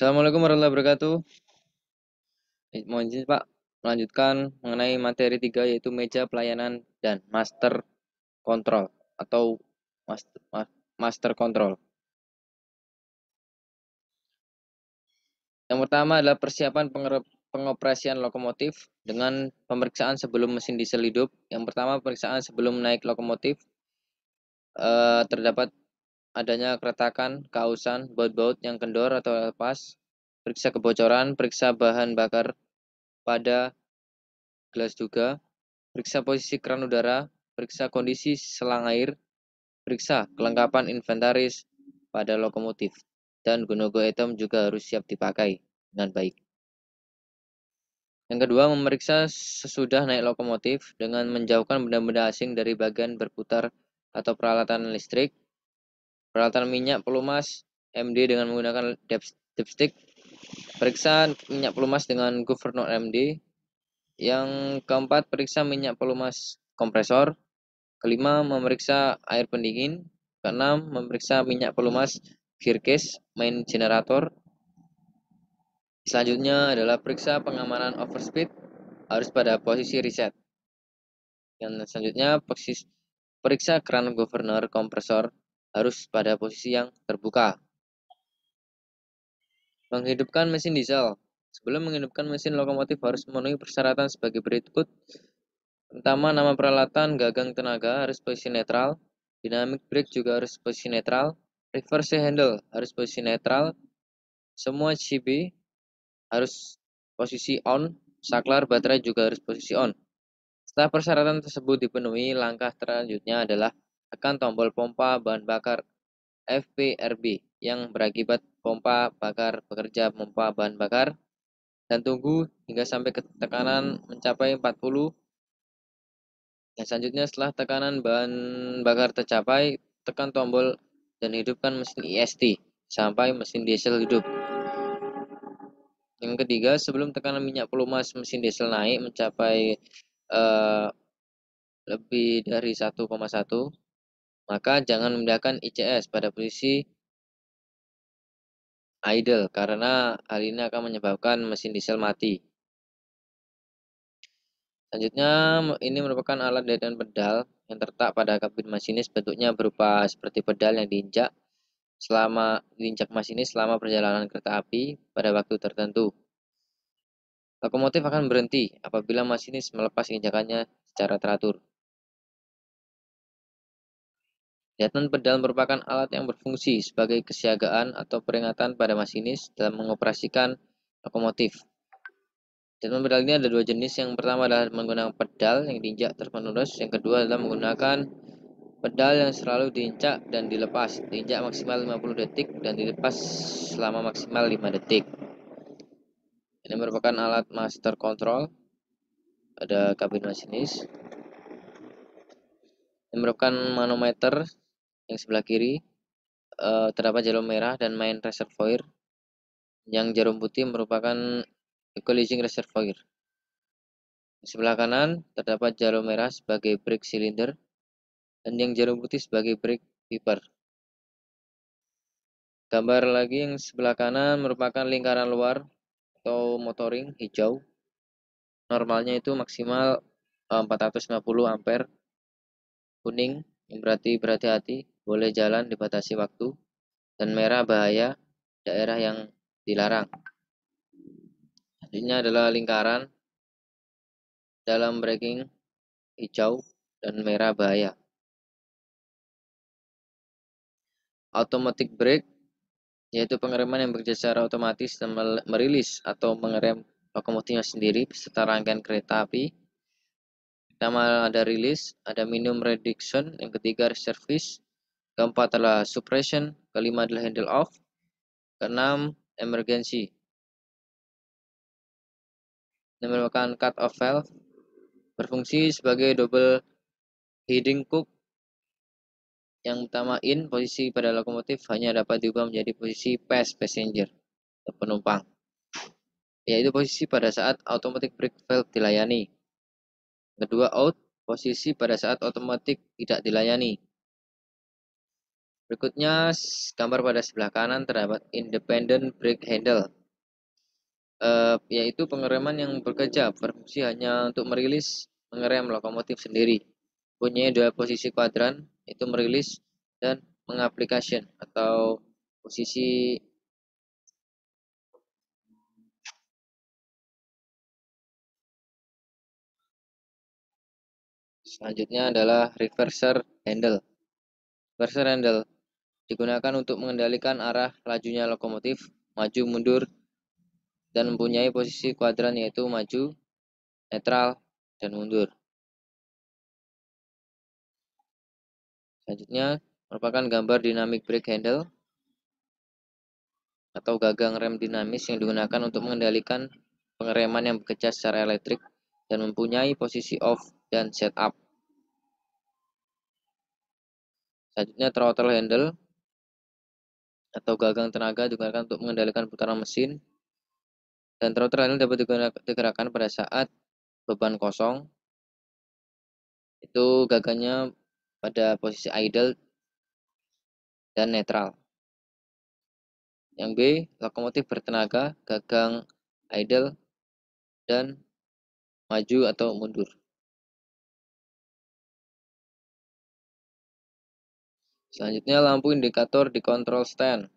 Assalamualaikum warahmatullahi wabarakatuh. Mohon izin Pak, melanjutkan mengenai materi 3 yaitu meja pelayanan dan master control atau master control. Yang pertama adalah persiapan pengoperasian lokomotif dengan pemeriksaan sebelum mesin diesel hidup. Yang pertama pemeriksaan sebelum naik lokomotif, terdapat adanya keretakan, kausan, baut-baut yang kendor atau lepas, periksa kebocoran, periksa bahan bakar pada gelas juga, periksa posisi keran udara, periksa kondisi selang air, periksa kelengkapan inventaris pada lokomotif, dan gunung item juga harus siap dipakai dengan baik. Yang kedua, memeriksa sesudah naik lokomotif dengan menjauhkan benda-benda asing dari bagian berputar atau peralatan listrik, peralatan minyak pelumas, MD dengan menggunakan dipstick, periksa minyak pelumas dengan guvernor MD. Yang keempat, periksa minyak pelumas kompresor. Kelima, memeriksa air pendingin. Keenam, memeriksa minyak pelumas gearcase main generator. Selanjutnya adalah periksa pengamanan overspeed harus pada posisi reset. Dan selanjutnya periksa keran governor kompresor harus pada posisi yang terbuka. Menghidupkan mesin diesel. Sebelum menghidupkan mesin lokomotif harus memenuhi persyaratan sebagai berikut. Pertama, nama peralatan gagang tenaga harus posisi netral. Dynamic brake juga harus posisi netral. Reverse handle harus posisi netral. Semua CB harus posisi on. Saklar baterai juga harus posisi on. Setelah persyaratan tersebut dipenuhi, langkah selanjutnya adalah tekan tombol pompa bahan bakar FPRB yang berakibat pompa bakar bekerja pompa bahan bakar dan tunggu hingga sampai tekanan mencapai 40. Dan selanjutnya setelah tekanan bahan bakar tercapai, tekan tombol dan hidupkan mesin EST sampai mesin diesel hidup. Yang ketiga, sebelum tekanan minyak pelumas mesin diesel naik mencapai lebih dari 1,1, maka jangan memindahkan ICS pada posisi idle karena hal ini akan menyebabkan mesin diesel mati. Selanjutnya, ini merupakan alat dan pedal yang terletak pada kabin masinis, bentuknya berupa seperti pedal yang diinjak masinis selama perjalanan kereta api pada waktu tertentu. Lokomotif akan berhenti apabila masinis melepas injakannya secara teratur. Lihatan pedal merupakan alat yang berfungsi sebagai kesiagaan atau peringatan pada masinis dalam mengoperasikan lokomotif. Lihatan pedal ini ada dua jenis. Yang pertama adalah menggunakan pedal yang diinjak terus-menerus. Yang kedua adalah menggunakan pedal yang selalu diinjak dan dilepas. Diinjak maksimal 50 detik dan dilepas selama maksimal 5 detik. Ini merupakan alat master control. Ada kabin masinis. Ini merupakan manometer yang sebelah kiri. Terdapat jarum merah dan main reservoir. Yang jarum putih merupakan equalizing reservoir. Di sebelah kanan terdapat jarum merah sebagai brake cylinder dan yang jarum putih sebagai brake wiper. Gambar lagi yang sebelah kanan merupakan lingkaran luar atau motoring hijau. Normalnya itu maksimal 450 ampere. Kuning yang berarti berhati-hati, boleh jalan dibatasi waktu. Dan merah bahaya, daerah yang dilarang. Selanjutnya adalah lingkaran dalam braking hijau dan merah bahaya. Automatic brake yaitu pengereman yang bekerja secara otomatis dan merilis atau mengerem lokomotifnya sendiri beserta rangkaian kereta api. Pertama ada release, ada minimum reduction, yang ketiga service, keempat adalah suppression, kelima adalah handle off, keenam emergency. Ini merupakan cut off valve, berfungsi sebagai double heading cook. Yang pertama in, posisi pada lokomotif hanya dapat diubah menjadi posisi passenger atau penumpang, yaitu posisi pada saat automatic brake valve dilayani. Kedua out, posisi pada saat otomatis tidak dilayani. Berikutnya gambar pada sebelah kanan terdapat independent brake handle, yaitu pengereman yang bekerja berfungsi hanya untuk mengerem lokomotif sendiri. Punya dua posisi kuadran, itu merilis dan mengaplikasi atau posisi. Selanjutnya adalah reverser handle. Reverser handle digunakan untuk mengendalikan arah lajunya lokomotif, maju mundur, dan mempunyai posisi kuadran yaitu maju, netral, dan mundur. Selanjutnya merupakan gambar dynamic brake handle atau gagang rem dinamis yang digunakan untuk mengendalikan pengereman yang bekerja secara elektrik dan mempunyai posisi off dan setup. Selanjutnya throttle handle atau gagang tenaga digunakan untuk mengendalikan putaran mesin, dan throttle handle dapat digerakkan pada saat beban kosong. Itu gagangnya pada posisi idle dan netral. Yang B, lokomotif bertenaga, gagang idle dan maju atau mundur. Selanjutnya lampu indikator di control stand.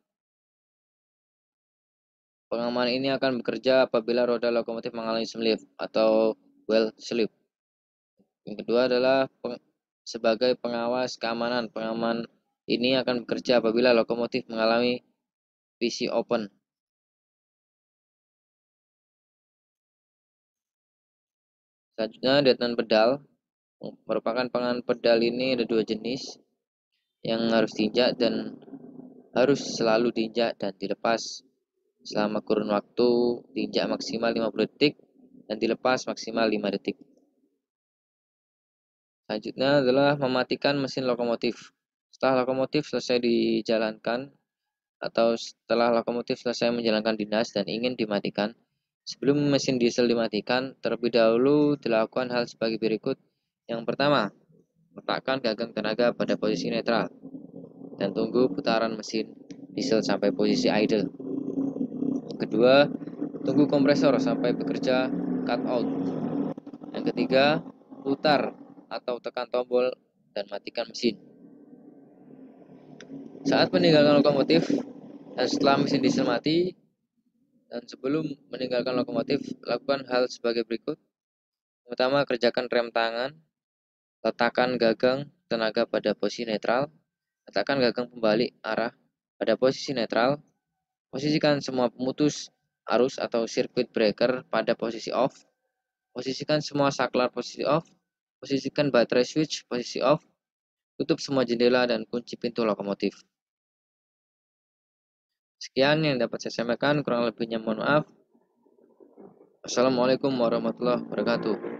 Pengaman ini akan bekerja apabila roda lokomotif mengalami slip atau wheel slip. Yang kedua adalah sebagai pengawas keamanan. Pengaman ini akan bekerja apabila lokomotif mengalami PC open. Selanjutnya deadman pedal. Merupakan pengaman pedal ini ada dua jenis yang harus diinjak dan harus selalu diinjak dan dilepas selama kurun waktu diinjak maksimal 50 detik dan dilepas maksimal 5 detik. Selanjutnya adalah mematikan mesin lokomotif. Setelah lokomotif selesai dijalankan atau setelah lokomotif selesai menjalankan dinas dan ingin dimatikan, sebelum mesin diesel dimatikan, terlebih dahulu dilakukan hal sebagai berikut. Yang pertama, letakkan gagang tenaga pada posisi netral dan tunggu putaran mesin diesel sampai posisi idle. Yang kedua, tunggu kompresor sampai bekerja cut out. Yang ketiga, putar atau tekan tombol dan matikan mesin. Saat meninggalkan lokomotif dan setelah mesin diesel mati dan sebelum meninggalkan lokomotif, lakukan hal sebagai berikut. Pertama, kerjakan rem tangan, letakkan gagang tenaga pada posisi netral, letakkan gagang pembalik arah pada posisi netral, posisikan semua pemutus arus atau circuit breaker pada posisi off, posisikan semua saklar posisi off, posisikan baterai switch posisi off, tutup semua jendela dan kunci pintu lokomotif. Sekian yang dapat saya sampaikan, kurang lebihnya mohon maaf. Assalamualaikum warahmatullahi wabarakatuh.